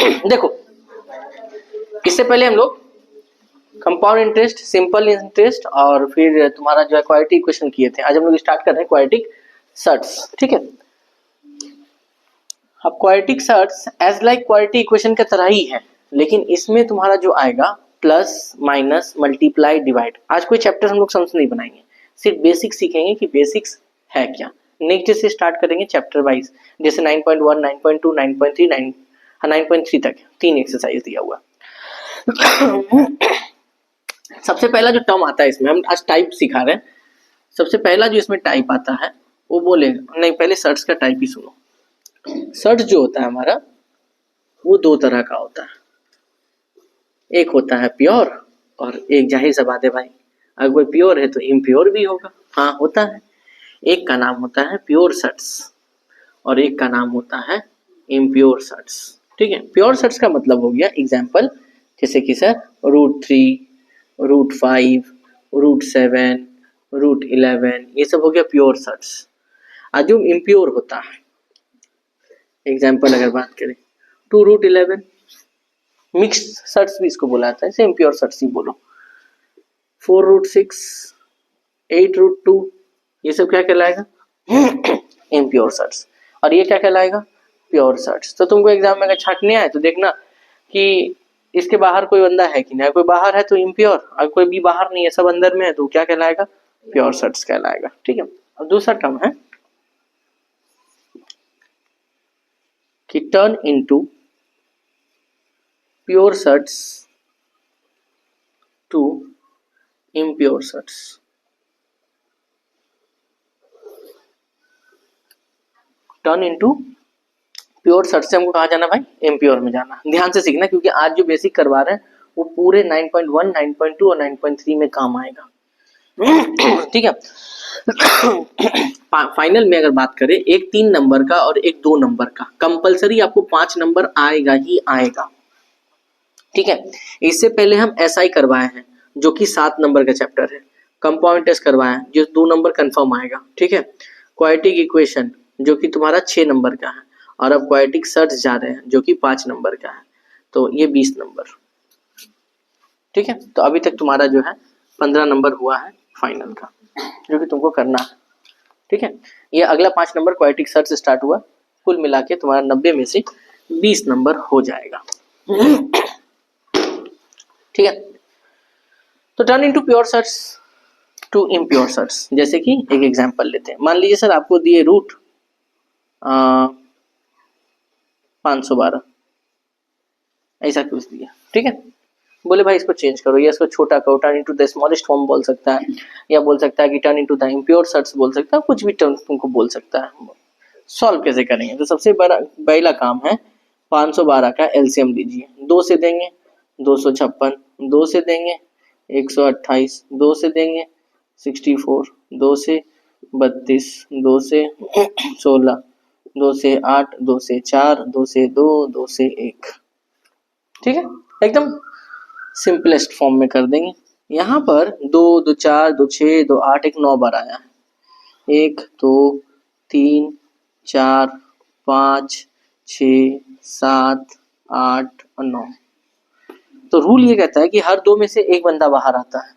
देखो, इससे पहले हम लोग कंपाउंड इंटरेस्ट, सिंपल इंटरेस्ट और फिर तुम्हारा जो है क्वाड्रेटिक इक्वेशन किए थे। आज हम लोग स्टार्ट कर रहे हैं क्वाड्रेटिक सर्ट्स। ठीक है, अब quadratic surds as like quadratic equation की तरह ही है, लेकिन इसमें तुम्हारा जो आएगा प्लस माइनस मल्टीप्लाई डिवाइड। आज कोई चैप्टर हम लोग समझ नहीं बनाएंगे, सिर्फ बेसिक सीखेंगे कि बेसिक्स है क्या। नेक्स्ट से स्टार्ट करेंगे चैप्टर वाइज, जैसे 9.1, 9.2, 9.3, 9.3 तक 3 एक्सरसाइज दिया हुआ। सबसे पहला जो टर्म आता है इसमें, हम आज टाइप सिखा रहे हैं। सबसे पहला जो इसमें टाइप आता है वो बोलेगा, नहीं पहले सर्ट्स का टाइप ही सुनो। सर्ट जो होता है हमारा वो दो तरह का होता है, एक होता है प्योर और एक जाहिर सा बात है भाई, अगर कोई प्योर है तो इम्प्योर भी होगा। हाँ होता है, एक का नाम होता है प्योर सर्ट्स और एक का नाम होता है इम्प्योर सर्ट्स। ठीक है, प्योर सर्ट्स का मतलब हो गया एग्जाम्पल, जैसे कि सर √3, √5, √7, √11, ये सब हो गया प्योर सर्ट्स। आज जो इम्प्योर होता है, एग्जाम्पल अगर बात करें 2√11, मिक्स्ड सर्ट्स भी इसको बोला जाता है, इसे इम्प्योर सर्ट्स ही बोलो। 4√6, 8√2, ये सब क्या कहलाएगा? Impure surds. और ये क्या कहलाएगा? Pure surds. तो तुमको एग्जाम में अगर छांटने आए तो देखना कि इसके बाहर कोई बंदा है कि नहीं, कोई बाहर है तो इम्प्योर, अगर कोई भी बाहर नहीं है सब अंदर में है तो क्या कहलाएगा? प्योर सर्ट्स कहलाएगा। ठीक है, अब दूसरा टर्म है कि turn into pure surds to impure surds. Turn into pure surds से हमको कहाँ जाना भाई? इम्प्योर में जाना। ध्यान से सीखना, क्योंकि आज जो बेसिक करवा रहे हैं वो पूरे 9.1, 9.2 और 9.3 में काम आएगा। ठीक है, फाइनल में अगर बात करें, एक 3 नंबर का और एक 2 नंबर का, कंपलसरी आपको 5 नंबर आएगा ही आएगा। ठीक है, इससे पहले हम SI करवाए हैं जो कि 7 नंबर का चैप्टर है, कंपाउंड टेस्ट करवाए हैं जो 2 नंबर कंफर्म आएगा। ठीक है, क्वाड्रेटिक इक्वेशन जो कि तुम्हारा 6 नंबर का है, और अब क्वाड्रेटिक सर्ट्स जा रहे हैं जो कि 5 नंबर का है, तो ये 20 नंबर। ठीक है, तो अभी तक तुम्हारा जो है 15 नंबर हुआ है फाइनल का, जो कि तुमको करना है। ठीक है, ये अगला 5 नंबर क्वाड्रेटिक सर्ट्स से स्टार्ट हुआ, कुल मिला के तुम्हारा 90 में से 20 नंबर हो जाएगा। ठीक है, तो turn into pure surds to impure surds. जैसे कि एक एग्जांपल लेते हैं, मान लीजिए सर आपको दिए रूट 512, ऐसा कुछ दिया। ठीक है, बोले भाई इसको चेंज करो, या इसको छोटा करो, turn into the smallest form बोल सकता है, या बोल सकता है कि turn into the impure surds बोल सकता है, कुछ भी टर्म तुमको बोल सकता है। सॉल्व कैसे करेंगे? तो सबसे बड़ा पहला काम है 512 का एलसीएम लीजिए। 2 से देंगे 256, 2 से देंगे 128, 2 से देंगे 64, 2 से 32, 2 से 16, 2 से 8, 2 से 4, 2 से 2, 2 से 1। ठीक है, एकदम सिंपलेस्ट फॉर्म में कर देंगे। यहाँ पर 2, 2, 4, 2, 6, 2, 8, एक 9 बार आया है। 1, 2, 3, 4, 5, 6, 7, 8 और 9। तो रूल ये कहता है कि हर 2 में से एक बंदा बाहर आता है।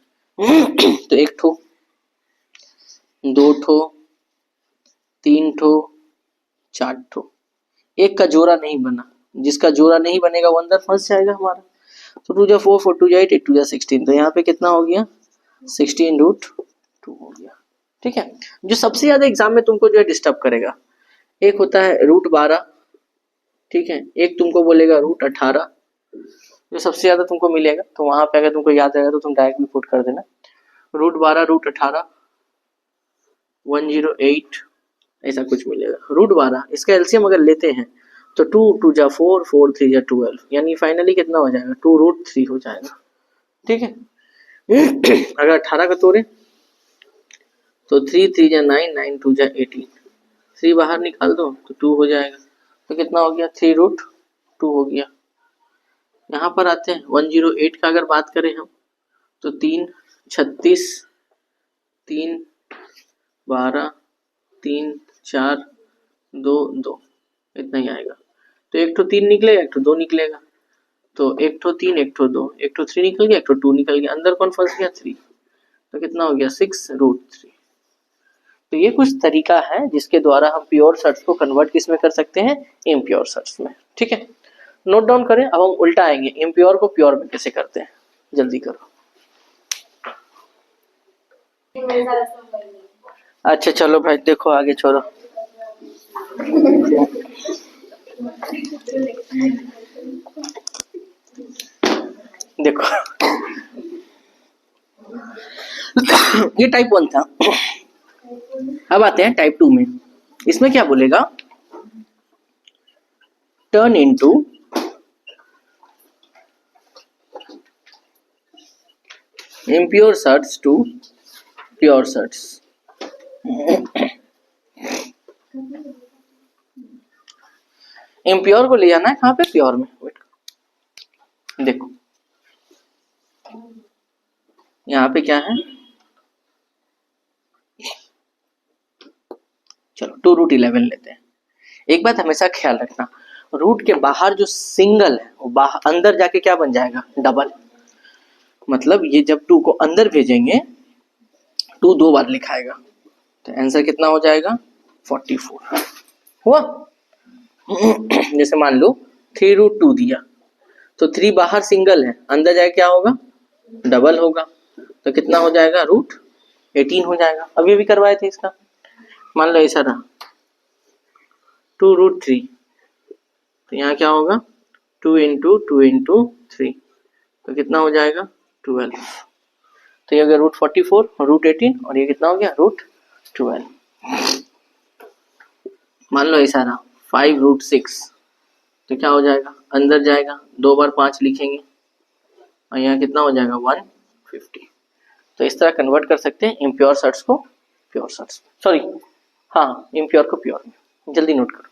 तो 1 ठो, 2 ठो, 3 ठो, 4 ठो। एक का जोड़ा नहीं बना, जिसका जोड़ा नहीं बनेगा वो अंदर फंस जाएगा हमारा। तो 2 जा 4, 4 2 जा 8, 8 2 जा 16, तो यहाँ पे कितना हो गया? 16√2 हो गया। ठीक है, जो सबसे ज्यादा एग्जाम में तुमको जो है डिस्टर्ब करेगा, एक होता है √12, ठीक है, एक तुमको बोलेगा √18, जो सबसे ज्यादा तुमको मिलेगा। तो वहां पे अगर तुमको याद रहेगा तो तुम डायरेक्ट भी पुट कर देना, √12, √18, 108, ऐसा कुछ मिलेगा। √12 इसका एलसीएम अगर लेते हैं तो 2 2 जा 4, 4 3 जा 12, यानी फाइनली कितना हो जाएगा? 2√3 हो जाएगा। ठीक है, अगर 18 का तोड़े तो 3 3 जा 9, 9 2 जा 18, 3 बाहर निकाल दो तो 2 हो जाएगा। तो कितना हो गया? 3√2 हो गया। यहाँ पर आते हैं 108 का अगर बात करें हम तो 3 36, 3 12, 3 4 2 2, इतना ही आएगा। तो एक ठो 3 निकलेगा, एक ठो 2 निकलेगा, तो एक ठो 3, एक ठो 2, एक ठो 3 निकल गया, एक ठो 2 निकल गया, अंदर कौन फंस गया 3, तो कितना हो गया 6√3। तो ये कुछ तरीका है जिसके द्वारा हम प्योर सर्ट्स को कन्वर्ट किस में कर सकते हैं, इम्प्योर सर्ट्स में। ठीक है, नोट डाउन करें। अब हम उल्टा आएंगे, इम्प्योर को प्योर में कैसे करते हैं, जल्दी करो। अच्छा चलो भाई देखो आगे छोड़ो। देखो ये टाइप 1 था। अब आते हैं टाइप 2 में। इसमें क्या बोलेगा, turn into impure surds to pure surds. Impure को ले जाना है कहाँ पे, प्योर में। देखो यहाँ पे क्या है, चलो 2√11 लेते हैं। एक बात हमेशा ख्याल रखना, रूट के बाहर जो सिंगल है वो बाहर अंदर जाके क्या बन जाएगा, डबल। मतलब ये जब 2 को अंदर भेजेंगे 2 2 बार लिखाएगा, तो आंसर कितना हो जाएगा 44 हुआ। जैसे मान लो 3√2 दिया, तो 3 बाहर सिंगल है, अंदर जाए क्या होगा, डबल होगा, तो कितना हो जाएगा √18 हो जाएगा। अभी भी करवाए थे इसका। मान लो ऐसा रहा 2√3, तो यहाँ क्या होगा 2 × 3, तो कितना हो जाएगा 12। तो ये हो गया √44, √18, और ये कितना हो गया √12। मान लो ऐसा रहा 5√6, तो क्या हो जाएगा, अंदर जाएगा 2 बार 5 लिखेंगे, और यहाँ कितना हो जाएगा 150। तो इस तरह कन्वर्ट कर सकते हैं इम्प्योर सर्ट्स को प्योर सर्ट्स, सॉरी हाँ इम्प्योर को प्योर में। जल्दी नोट करो।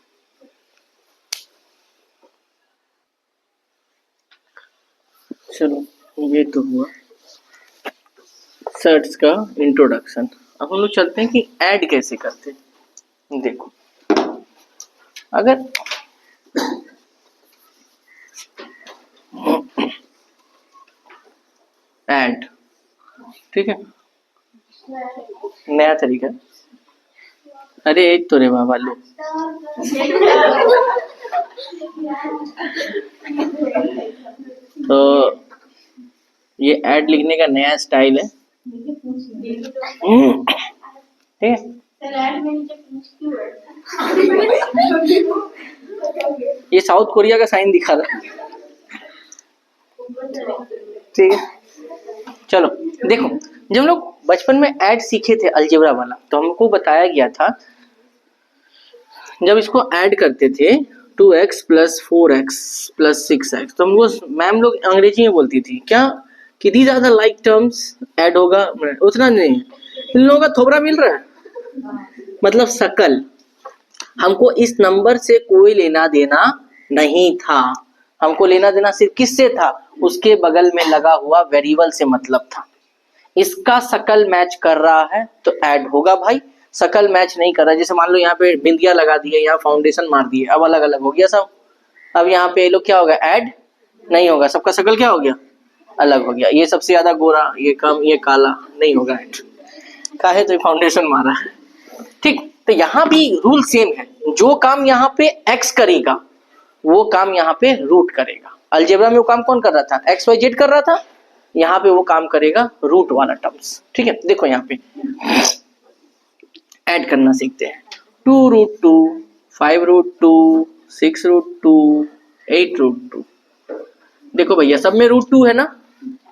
चलो ये तो हुआ सर्ट्स का इंट्रोडक्शन। अब हम लोग चलते हैं कि ऐड कैसे करते हैं। देखो अगर ऐड, ठीक है, नया तरीका, अरे एक तो रे बाबा लो। तो ये ऐड लिखने का नया स्टाइल है, ठीक है। ये साउथ कोरिया का साइन दिखा रहा है, ठीक है। चलो देखो, जब हम लोग बचपन में ऐड सीखे थे अलजेब्रा वाला, तो हमको बताया गया था जब इसको ऐड करते थे 2x + 4x + 6x, तो हमको मैम लोग अंग्रेजी में बोलती थी क्या कि these are the like terms, add होगा उतना नहीं, इन लोगों का थोबड़ा मिल रहा है, मतलब सकल। हमको इस नंबर से कोई लेना देना नहीं था, हमको लेना देना सिर्फ किससे था, उसके बगल में लगा हुआ वेरिएबल से मतलब था। इसका सकल मैच कर रहा है तो ऐड होगा भाई, सकल मैच नहीं कर रहा, जैसे मान लो यहाँ पे बिंदिया लगा दी है, यहाँ फाउंडेशन मार दी है, अब अलग अलग हो गया सब। अब यहाँ पे ये लोग क्या होगा, ऐड नहीं होगा, सबका सकल क्या हो गया, अलग हो गया। ये सबसे ज्यादा गोरा, ये कम, ये काला, नहीं होगा ऐड, काहे तो फाउंडेशन मारा है, ठीक। तो यहाँ भी रूल सेम है, जो काम यहाँ पे एक्स करेगा वो काम यहाँ पे रूट करेगा। अलजेब्रा में वो काम कौन कर रहा था, एक्स वाई जेड कर रहा था, यहाँ पे वो काम करेगा रूट वाला टर्म्स, ठीक है। देखो यहाँ पे ऐड करना सीखते हैं, 2√2, 5√2, 6√2, 8√2। देखो भैया सब में √2 है ना,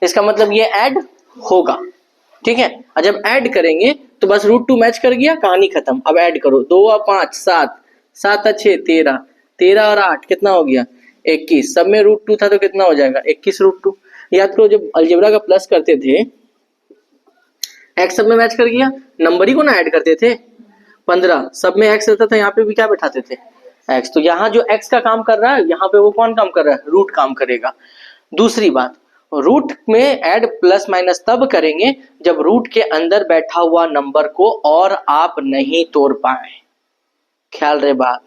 इसका मतलब ये ऐड होगा, ठीक है। और जब ऐड करेंगे तो बस √2 मैच कर गया, कहानी खत्म। अब ऐड करो, 2 और 5 7, 7 और 6 13, 13 और 8 कितना हो गया 21, सब में √2 था तो कितना हो जाएगा 21√2। याद करो जब अलजेब्रा का प्लस करते थे, एक्स सब में मैच कर गया, नंबर ही को ना ऐड करते थे, 15 सब में एक्स रहता था, यहाँ पे भी क्या बैठाते थे एक्स, तो यहाँ जो एक्स का काम कर रहा है यहाँ पे वो कौन काम कर रहा है, रूट काम करेगा। दूसरी बात, रूट में ऐड प्लस माइनस तब करेंगे जब रूट के अंदर बैठा हुआ नंबर को और आप नहीं तोड़ पाए, ख्याल रहे बात।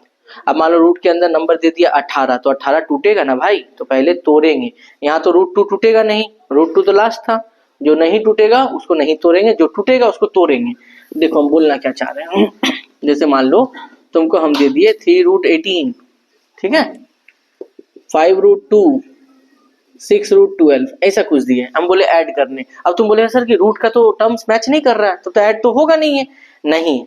अब मान लो रूट के अंदर नंबर दे दिया 18, तो 18 टूटेगा ना भाई, तो पहले तोड़ेंगे। यहाँ तो रूट 2 टूटेगा नहीं, रूट 2 तो लास्ट था, जो नहीं टूटेगा उसको नहीं तोड़ेंगे, जो टूटेगा उसको तोड़ेंगे। देखो हम बोलना क्या चाह रहे हैं। जैसे मान लो तुमको हम दे दिए 3√18, ठीक है, 5√2, 6√12, ऐसा कुछ दिए, हम बोले ऐड करने। अब तुम बोले सर कि रूट का तो टर्म्स मैच नहीं कर रहा है, तो ऐड तो होगा नहीं है। नहीं,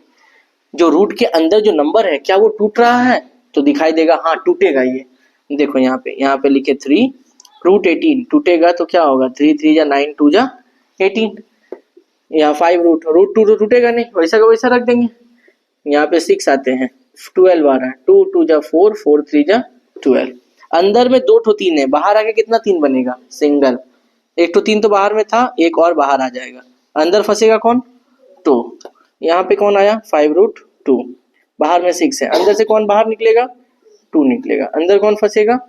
जो रूट के अंदर जो नंबर है क्या वो टूट रहा है, तो दिखाई देगा, हाँ टूटेगा ये। देखो यहाँ पे लिखे 3√18, टूटेगा तो क्या होगा, 3 3 जा 9, 2 जा 18। यहाँ 5√2 तो टूटेगा नहीं, वैसा का वैसा रख देंगे। यहाँ पे 6 आते हैं, 12 आ रहा है, 2 2 जा 4, 4 3 जा 12। अंदर में 2 ठो 3 है, बाहर आके कितना 3 बनेगा, सिंगल। एक तो 3 तो बाहर में था, एक और बाहर आ जाएगा, अंदर फंसेगा कौन, 2। यहाँ पे कौन आया, 5√2, बाहर में 6 है, अंदर से कौन बाहर निकलेगा, 2 निकलेगा, अंदर कौन फंसेगा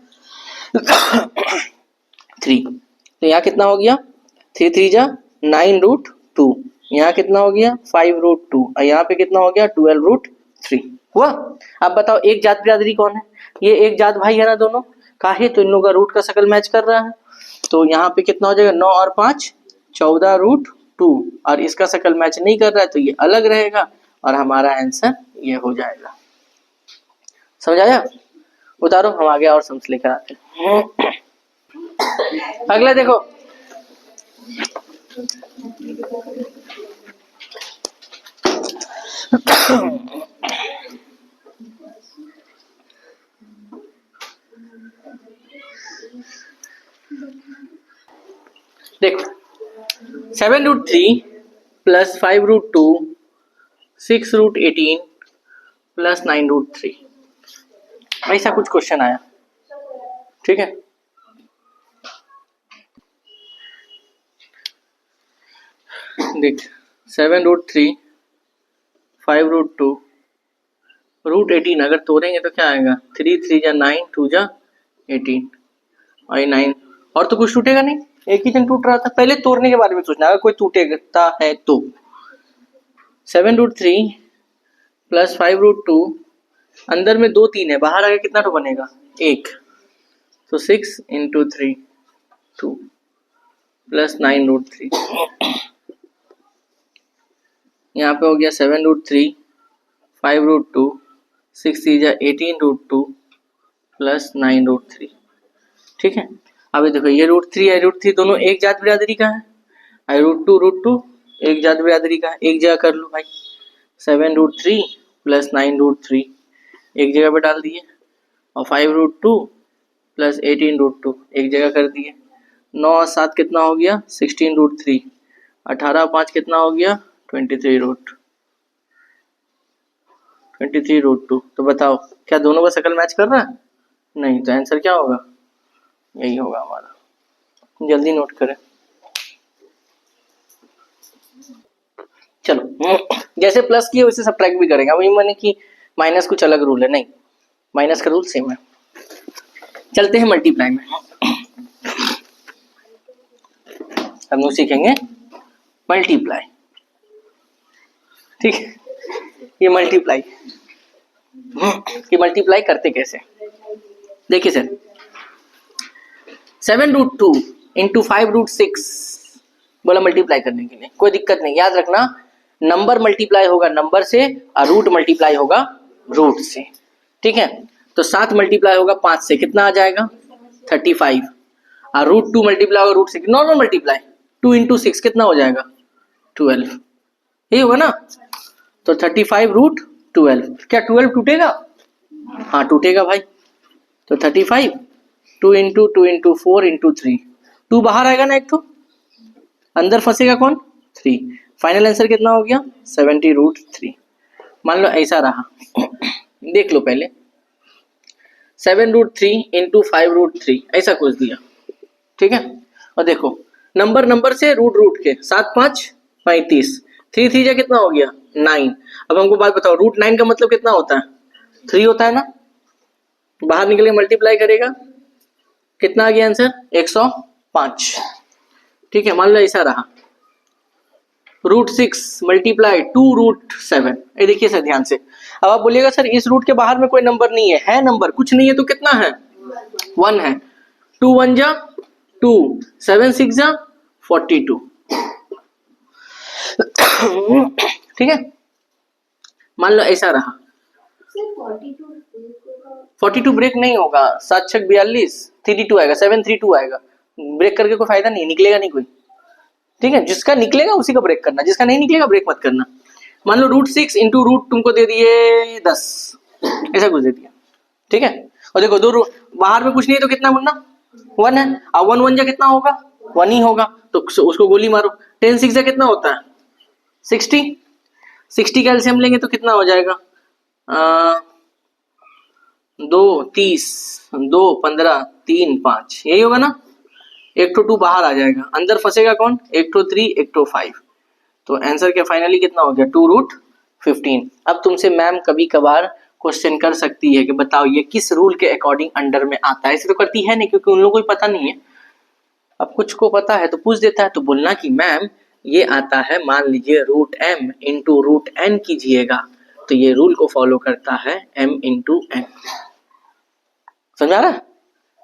3। तो यहाँ कितना हो गया, 3 3 जा 9√2, यहाँ कितना हो गया 5√2, और यहाँ पे कितना हो गया 12√3 हुआ। अब बताओ एक जात बिरादरी कौन है, ये एक जात भाई है ना दोनों, काहे, तो इन लोगों का रूट का शकल मैच कर रहा है। तो यहाँ पे कितना हो जाएगा, 9 और 5 14√2, और इसका शकल मैच नहीं कर रहा है तो ये अलग रहेगा, और हमारा आंसर ये हो जाएगा। समझ आया, उतारो, हम आगे और सम्स लेकर आते हैं। अगला देखो, देखो 7√3 प्लस 5√2 6√18 प्लस 9√3, ऐसा कुछ क्वेश्चन आया, ठीक है। देख 7√3 5√2 √18, अगर तोड़ेंगे तो क्या आएगा, 3 3 जा 9, 2 जा 18, और 9, और तो कुछ टूटेगा नहीं, एक ही जन टूट रहा था। पहले तोड़ने के बारे में सोचना, अगर कोई टूटेगा है तो 7√3 प्लस 5√2, अंदर में 2 3 है, बाहर आके कितना तो बनेगा, 1, तो 6 × 3 2 प्लस 9√3, यहाँ पे हो गया 7√3 5√2 6 3 जा 18√2 प्लस 9√3, ठीक है। अब देखो ये √3 है, √3 दोनों एक जात बिरादरी का है, और √2 एक जात बिरादरी का है, एक जगह कर लो भाई, 7√3 प्लस 9√3 एक जगह पे डाल दिए, और 5√2 प्लस 18√2 एक जगह कर दिए। 9 और 7 कितना हो गया, 16√3, 18 और 5 कितना हो गया, 23√2। तो बताओ क्या दोनों का शकल मैच कर रहा है, नहीं, तो आंसर क्या होगा, यही होगा हमारा। जल्दी नोट करें, चलो जैसे प्लस किए वैसे सब्ट्रैक्ट भी करेंगे। वही मैंने कि माइनस कुछ अलग रूल है, नहीं, माइनस का रूल सेम है। चलते हैं मल्टीप्लाई में, हम लोग सीखेंगे मल्टीप्लाई, ठीक है। ये मल्टीप्लाई करते कैसे, देखिए सर, 7√2 इंटू 5√6 बोला मल्टीप्लाई करने के लिए, कोई दिक्कत नहीं, याद रखना नंबर मल्टीप्लाई होगा नंबर से और रूट मल्टीप्लाई होगा रूट से, ठीक है। तो 7 मल्टीप्लाई होगा 5 से, कितना आ जाएगा 35, और √2 मल्टीप्लाई होगा रूट से, नॉर्मल मल्टीप्लाई 2 × 6 कितना हो जाएगा 12, यही होगा ना। तो 35√12, क्या 12 टूटेगा, हाँ टूटेगा भाई। तो 35 2 × 2 × 4 × 3, 2 बाहर आएगा ना, एक तो अंदर फंसेगा कौन 3, फाइनल आंसर कितना हो गया 70√3। मान लो ऐसा रहा, देख लो पहले 7√3 × 5√3 ऐसा कुछ दिया, ठीक है। और देखो नंबर से रूट के 7 5 35, 3 3 जा कितना हो गया 9। अब हमको बात बताओ, √9 का मतलब कितना होता है 3 होता है ना, बाहर निकले मल्टीप्लाई करेगा, कितना आ गया आंसर 105, ठीक है। मान लो ऐसा रहा, √6 मल्टीप्लाई 2√7, ये देखिए सर ध्यान से, अब आप बोलिएगा सर इस रूट के बाहर में कोई नंबर नहीं है नंबर, कुछ नहीं है तो कितना है 1 है। 2 1 जा 2, 7 6 जा 42। ठीक है, मान लो ऐसा रहा 42 ब्रेक नहीं होगा, 7 6 42, 32 आएगा, 732 आएगा, ब्रेक करके कोई फायदा नहीं, निकलेगा नहीं कोई। ठीक है, जिसका निकलेगा उसी का ब्रेक करना, जिसका नहीं निकलेगा ब्रेक मत करना। मान लो √6 इंटू रूट तुमको दे दिए 10, ऐसा कुछ दे दिया। ठीक है, और देखो दो बाहर में कुछ नहीं है तो कितना बनना 1 है, अब 1 1 जा कितना होगा 1 ही होगा, तो उसको गोली मारो। 10 6 जा कितना होता है 60, 60 का एलसीएम लेंगे तो कितना हो जाएगा 2 30, 2 15, 3 5, यही होगा ना। 1 to 2 बाहर आ जाएगा, अंदर फंसेगा कौन 1 to 3 1 to 5, तो आंसर क्या फाइनली कितना हो गया 2√15। अब तुमसे मैम कभी कभार क्वेश्चन कर सकती है कि बताओ ये किस रूल के अकॉर्डिंग अंडर में आता है। ऐसे तो करती है नहीं क्योंकि उन लोगों को पता नहीं है, अब कुछ को पता है तो पूछ देता है, तो बोलना कि मैम ये आता है, मान लीजिए √m इंटू √n कीजिएगा, तो ये रूल को फॉलो करता है m इंटू n। समझ आ रहा है,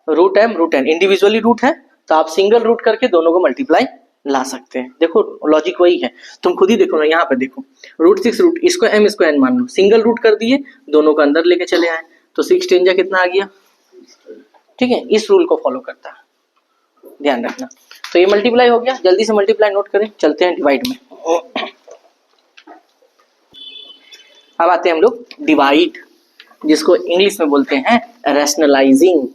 √m √n इंडिविजुअली रूट है तो आप सिंगल रूट करके दोनों को मल्टीप्लाई ला सकते हैं। देखो लॉजिक वही है, तुम खुद ही देखो ना, यहाँ पे देखो √6 रूट इसको m इसको n मान लो, सिंगल रूट कर दिए, दोनों को अंदर लेके चले आए, तो 6 10 जा कितना आ गया। ठीक है, इस रूल को फॉलो करता है, ध्यान रखना। तो ये मल्टीप्लाई हो गया, जल्दी से मल्टीप्लाई नोट करें, चलते हैं डिवाइड में। अब आते हैं हम लोग डिवाइड, जिसको इंग्लिश में बोलते हैं रैशनलाइजिंग।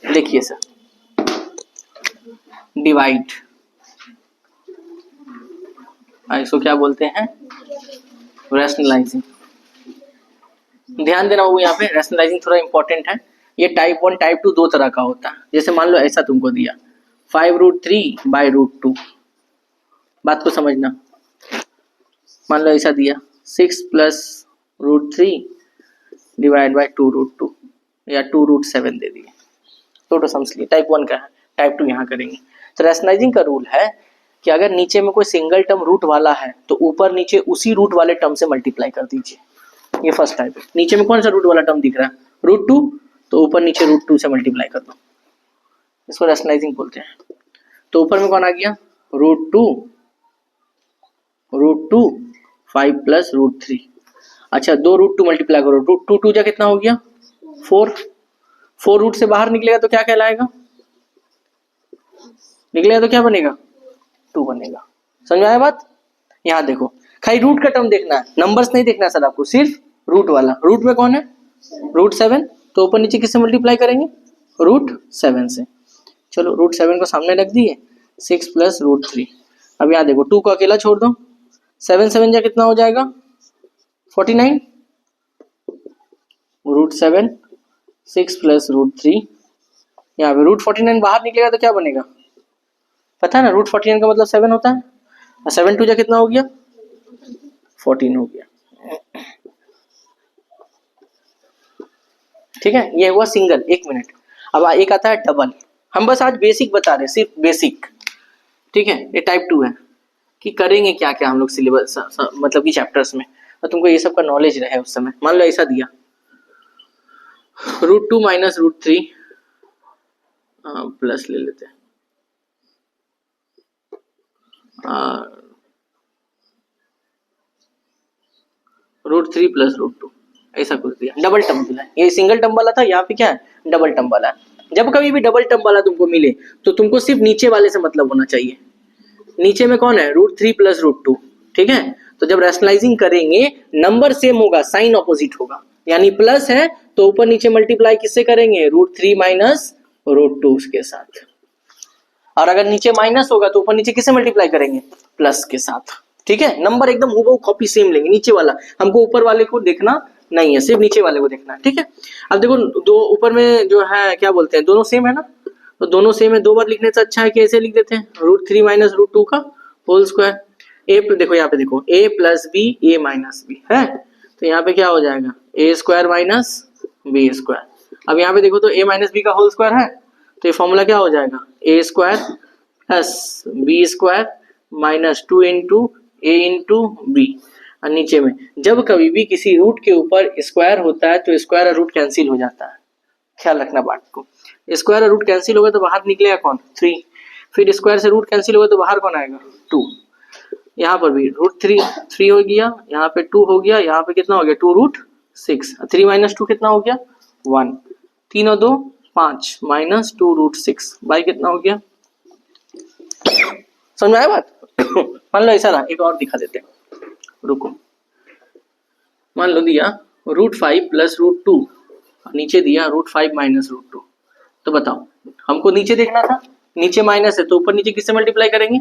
देखिए सर, डिवाइड इसको क्या बोलते हैं रैशनलाइजिंग। ध्यान देना वो यहाँ पे रैशनलाइजिंग थोड़ा इंपॉर्टेंट है। ये टाइप 1 टाइप 2 दो तरह का होता है। जैसे मान लो ऐसा तुमको दिया 5√3/√2, बात को समझना। मान लो ऐसा दिया 6 + √3 / 2√2 या 2√7 दे दिए, तो समझ लिए टाइप 1 का है, टाइप 2 यहाँ करेंगे। तो रैशनलाइजिंग का रूल है कि अगर नीचे में कोई सिंगल टर्म रूट वाला है तो ऊपर नीचे उसी रूट वाले टर्म से मल्टीप्लाई कर दीजिए। ये फर्स्ट टाइप है। नीचे में कौन सा रूट वाला टर्म दिख रहा है √2, तो ऊपर नीचे √2 से मल्टीप्लाई कर दो, इसको रैशनलाइजिंग बोलते हैं। तो ऊपर में कौन आ गया √2 5 + √3। अच्छा, 2 √2 मल्टीप्लाई करो, 2 2 जा कितना हो गया 4, 4 रूट से बाहर निकलेगा तो क्या कहलाएगा, निकलेगा तो क्या बनेगा 2 बनेगा। समझ में आया बात। यहाँ देखो खाली रूट का टर्म देखना है, नंबर्स नहीं देखना है सर आपको, सिर्फ रूट वाला। रूट में कौन है √7, तो ऊपर नीचे किससे मल्टीप्लाई करेंगे √7 से। चलो √7 को सामने रख दिए, 6 + √3। अब यहाँ देखो 2 को अकेला छोड़ दो, 7 7 जा कितना हो जाएगा 49, √7 6 + √3, यहाँ पे √49 बाहर निकलेगा तो क्या बनेगा पता है ना, √49 का मतलब 7 होता है, 7 2 जा कितना हो गया 14 हो गया। ठीक है, ये हुआ सिंगल। 1 मिनट, अब एक आता है डबल। हम बस आज बेसिक बता रहे हैं, सिर्फ बेसिक। ठीक है, ये टाइप 2 है कि करेंगे क्या क्या हम लोग सिलेबस मतलब कि चैप्टर्स में, और तुमको ये सब का नॉलेज रहे उस समय। मान लो ऐसा दिया √2 - √3 प्लस ले लेते हैं √3 + √2, ऐसा कुछ दिया, डबल टर्म दिया। ये सिंगल टर्म वाला था, यहाँ पे क्या है डबल टर्म वाला है। जब कभी भी डबल टर्म वाला तुमको मिले तो तुमको सिर्फ नीचे वाले से मतलब होना चाहिए। नीचे में कौन है √3 + √2। ठीक है, तो जब रैशनलाइजिंग करेंगे नंबर सेम होगा, साइन ऑपोजिट होगा, यानी प्लस है तो ऊपर नीचे मल्टीप्लाई किससे करेंगे √3 - √2 के साथ, और अगर नीचे माइनस होगा तो ऊपर नीचे किससे मल्टीप्लाई करेंगे प्लस के साथ। ठीक है, नंबर एकदम हूबहू कॉपी सेम लेंगे, नीचे वाला हमको ऊपर वाले को देखना नहीं है, सिर्फ नीचे वाले को देखना है। ठीक है, अब देखो दो ऊपर में जो है क्या बोलते हैं, दोनों सेम है ना, तो दोनों सेम है, 2 बार लिखने से अच्छा है कि ऐसे लिख देते हैं √3 - √2 का होल स्क्वायर। ए देखो यहाँ पे देखो a + b a - b है, तो यहाँ पे क्या हो जाएगा a² - b²। अब यहाँ पे देखो तो a - b का होल स्क्वायर है, तो ये फॉर्मूला क्या हो जाएगा a² + b² - 2 × a × b। और नीचे में जब कभी भी किसी रूट के ऊपर स्क्वायर होता है तो स्क्वायर और रूट कैंसिल हो जाता है, ख्याल रखना बात को। स्क्वायर और रूट कैंसिल होगा तो बाहर निकलेगा कौन, 3, फिर स्क्वायर से रूट कैंसिल होगा तो बाहर कौन आएगा, 2। यहाँ पर भी रूट 3 हो गया, यहाँ पे 2 हो गया, यहाँ पे कितना हो गया 2 रूट 6, 3 माइनस 2 कितना हो गया 1, 3 और 2 5 माइनस 2 रूट 6 बाई कितना हो गया, समझ में आया बात। मान लो ऐसा ना, एक और दिखा देते हैं, रुको। मान लो दिया रूट 5 प्लस रूट 2, नीचे दिया रूट 5 माइनस रूट 2, तो बताओ हमको नीचे देखना था, नीचे माइनस है तो ऊपर नीचे किससे मल्टीप्लाई करेंगे,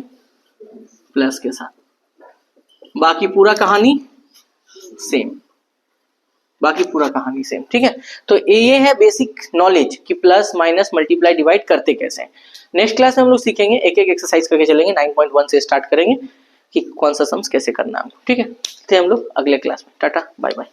प्लस के साथ। बाकी पूरा कहानी सेम, बाकी पूरा कहानी सेम, ठीक है। तो ये है बेसिक नॉलेज कि प्लस माइनस मल्टीप्लाई डिवाइड करते कैसे हैं। नेक्स्ट क्लास में हम लोग सीखेंगे, एक एक एक्सरसाइज करके चलेंगे, 9.1 से स्टार्ट करेंगे कि कौन सा सम्स कैसे करना है, ठीक है। तो हम लोग अगले क्लास में, टाटा बाय बाय।